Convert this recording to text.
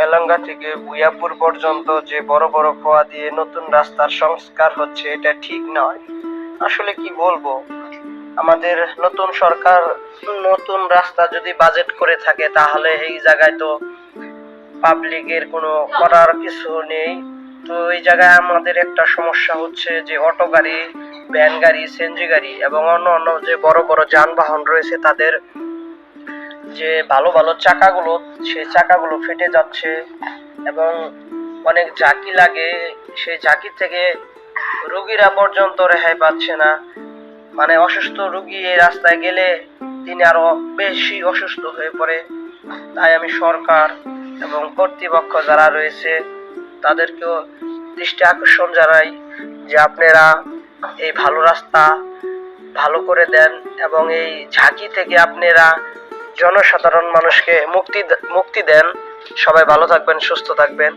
Elanga থেকে ভুইয়াপুর পর্যন্ত যে বড় বড় খোয়া দিয়ে নতুন রাস্তার সংস্কার হচ্ছে, এটা ঠিক নয়। আসলে কি বলবো, আমাদের নতুন সরকার নতুন রাস্তা যদি বাজেট করে থাকে তাহলে এই জায়গায় তো পাবলিকের কোনো করার কিছু নেই। তো এই জায়গায় আমাদের একটা সমস্যা হচ্ছে যে অটো গাড়ি, ভ্যান গাড়ি, সিএনজি গাড়ি এবং অন্য অন্য যে বড় বড় যানবাহন রয়েছে তাদের যে ভালো ভালো চাকাগুলো, সেই চাকাগুলো ফেটে যাচ্ছে এবং অনেক ঝাঁকি লাগে। সেই ঝাঁকি থেকে রোগীরা পর্যন্ত রেহাই পাচ্ছে না। মানে অসুস্থ রোগী এই রাস্তায় গেলে তিনি আরো বেশি অসুস্থ হয়ে পড়ে। তাই আমি সরকার এবং কর্তৃপক্ষ যারা রয়েছে তাদেরকেও দৃষ্টি আকর্ষণ জানাই যে আপনারা এই ভালো রাস্তা ভালো করে দেন এবং এই ঝাঁকি থেকে আপনারা জনসাধারণ মানুষকে মুক্তি দেন। সবাই ভালো থাকবেন, সুস্থ থাকবেন।